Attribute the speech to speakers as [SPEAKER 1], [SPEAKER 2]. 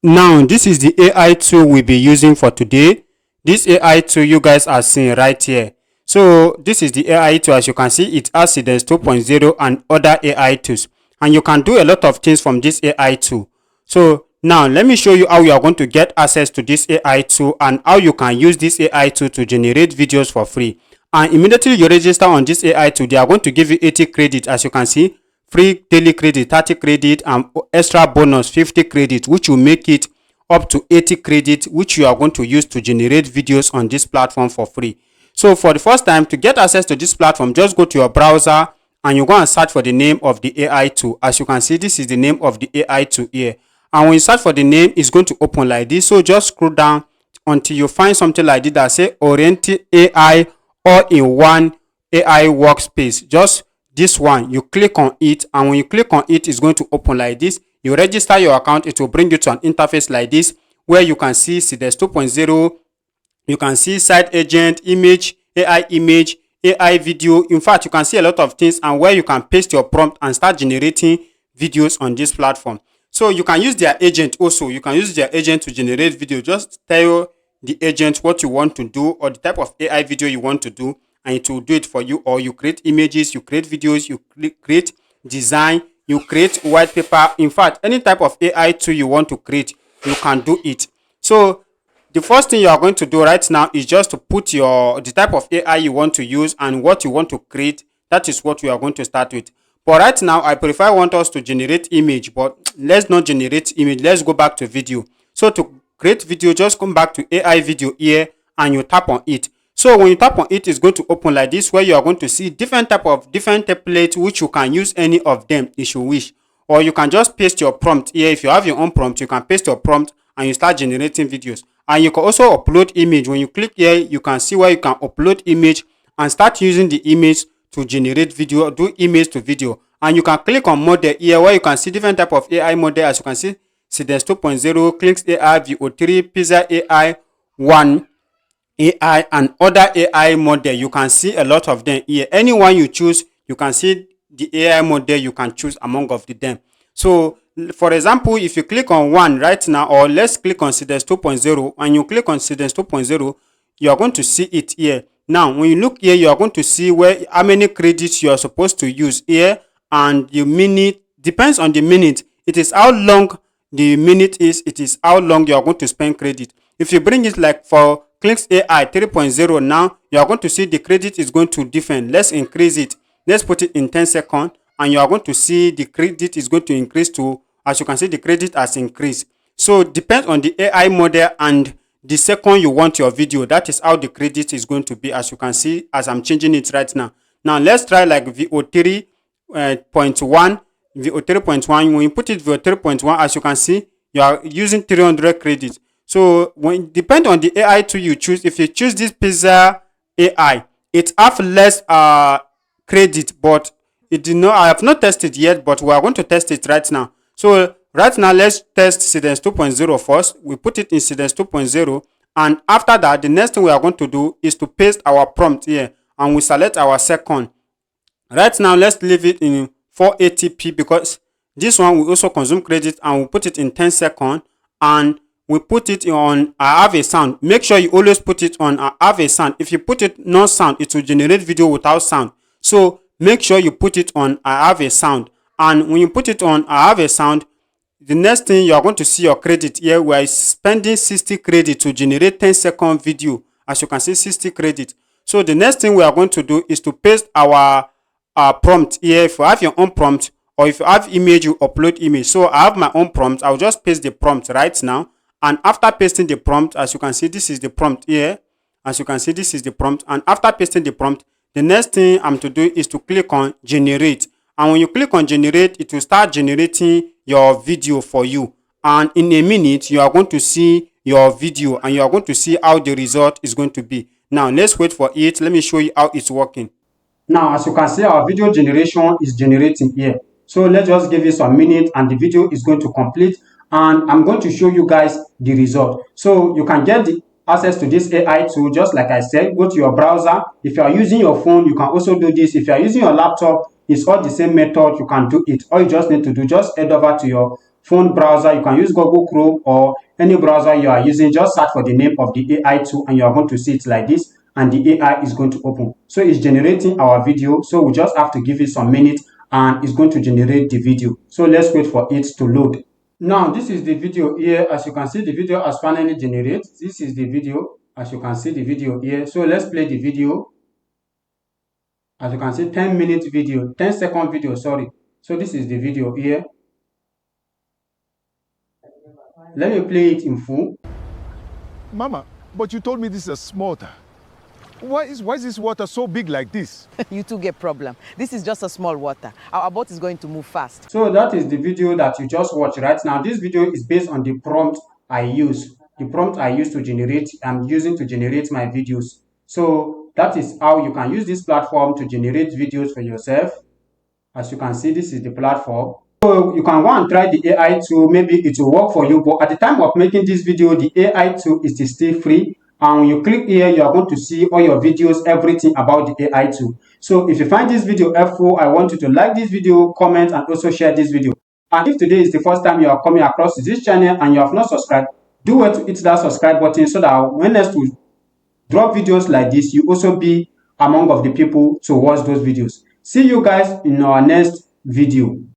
[SPEAKER 1] Now this is the AI tool we'll be using for today. This AI tool you guys are seeing right here. So this is the AI tool. As you can see, it has Seedance 2.0 and other AI tools, and you can do a lot of things from this AI tool. So now let me show you how you are going to get access to this AI tool and how you can use this AI tool to generate videos for free. And immediately you register on this AI tool, they are going to give you 80 credit. As you can see, free daily credit 30 credit and extra bonus 50 credit, which will make it up to 80 credit, which you are going to use to generate videos on this platform for free. So for the first time, to get access to this platform, just go to your browser and you go and search for the name of the AI tool. As you can see, this is the name of the AI tool here, and when you search for the name, it's going to open like this. So just scroll down until you find something like this that say Oriented AI all-in-one AI workspace. Just this one, you click on it, and when you click on it, it's going to open like this. You register your account, it will bring you to an interface like this where you can see Seedance 2.0, you can see site agent, image, AI video. In fact, you can see a lot of things, and where you can paste your prompt and start generating videos on this platform. So you can use their agent also. You can use their agent to generate video. Just tell the agent what you want to do or the type of AI video you want to do, and it will do it for you. Or you create images, you create videos, you create design, you create white paper. In fact, any type of AI tool you want to create, you can do it. So the first thing you are going to do right now is just to put the type of AI you want to use and what you want to create. That is what we are going to start with. But right now, I want us to generate image, but let's not generate image. Let's go back to video. So to create video, just come back to AI video here and you tap on it. So when you tap on it, it's going to open like this, where you are going to see different templates, which you can use any of them if you wish. Or you can just paste your prompt here. If you have your own prompt, you can paste your prompt and you start generating videos. And you can also upload image. When you click here, you can see where you can upload image and start using the image to generate video, do image to video. And you can click on model here, where you can see different type of AI model. As you can see, Seedance 2.0, Clicks AI, VO3, Pizza AI, One AI, and other AI model. You can see a lot of them here. Any one you choose, you can see the AI model you can choose among of them. So for example, if you click on one right now, or let's click on Seedance 2.0, and you click on Seedance 2.0, you are going to see it here. Now when you look here, you are going to see how many credits you are supposed to use here, and the minute depends on the minute. It is how long the minute is, it is how long you are going to spend credit. If you bring it like for Clicks AI 3.0, now you are going to see the credit is going to different. Let's increase it. Let's put it in 10 seconds, and you are going to see the credit is going to increase to, as you can see, the credit has increased. So depends on the AI model and the second you want your video. That is how the credit is going to be, as you can see as I'm changing it right now. Now let's try like VO3.1. VO3.1. When you put it VO3.1, as you can see, you are using 300 credits. So when depend on the AI tool you choose. If you choose this Pizza AI, it have less credit, but it did not. I have not tested yet, but we are going to test it right now. So right now, let's test Seedance 2.0 first. We put it in Seedance 2.0, and after that, the next thing we are going to do is to paste our prompt here, and we select our second. Right now, let's leave it in 480p because this one will also consume credit, and we'll put it in 10 seconds, and we put it on I have a sound. Make sure you always put it on I have a sound. If you put it no sound, it will generate video without sound. So make sure you put it on I have a sound. And when you put it on I have a sound, the next thing you are going to see your credit here. We are spending 60 credit to generate 10-second video. As you can see, 60 credit. So the next thing we are going to do is to paste our prompt here. If you have your own prompt, or if you have image, you upload image. So I have my own prompt. I'll just paste the prompt right now. And after pasting the prompt, as you can see, this is the prompt here. As you can see, this is the prompt. And after pasting the prompt, the next thing I'm to do is to click on generate. And when you click on generate, it will start generating your video for you. And in a minute, you are going to see your video, and you are going to see how the result is going to be. Now, let's wait for it. Let me show you how it's working. Now, as you can see, our video generation is generating here. So let's just give it some minutes, and the video is going to complete. And I'm going to show you guys the result. So you can get the access to this AI tool, just like I said. Go to your browser. If you are using your phone, you can also do this. If you are using your laptop, it's all the same method. You can do it. All you just need to do, just head over to your phone browser, you can use Google Chrome or any browser you are using. Just search for the name of the AI tool and you are going to see it like this, and the AI is going to open. So it's generating our video. So we just have to give it some minutes and it's going to generate the video. So let's wait for it to load. Now this is the video here. As you can see, the video has finally generated. This is the video. As you can see the video here. So let's play the video. As you can see, 10-minute video, 10-second video, sorry. So this is the video here. Let me play it in full.
[SPEAKER 2] Mama, but you told me this is a small water. Why is this water so big like this?
[SPEAKER 3] You two get problem. This is just a small water. Our boat is going to move fast.
[SPEAKER 1] So that is the video that you just watched right now. This video is based on the prompt I use. The prompt I use to generate, I'm using to generate my videos. So that is how you can use this platform to generate videos for yourself. As you can see, this is the platform. So you can go and try the AI tool. Maybe it will work for you. But at the time of making this video, the AI tool is still free. And when you click here, you are going to see all your videos, everything about the AI tool. So if you find this video helpful, I want you to like this video, comment, and also share this video. And if today is the first time you are coming across this channel and you have not subscribed, do well to hit that subscribe button so that when next we drop videos like this, you also be among of the people to watch those videos. See you guys in our next video.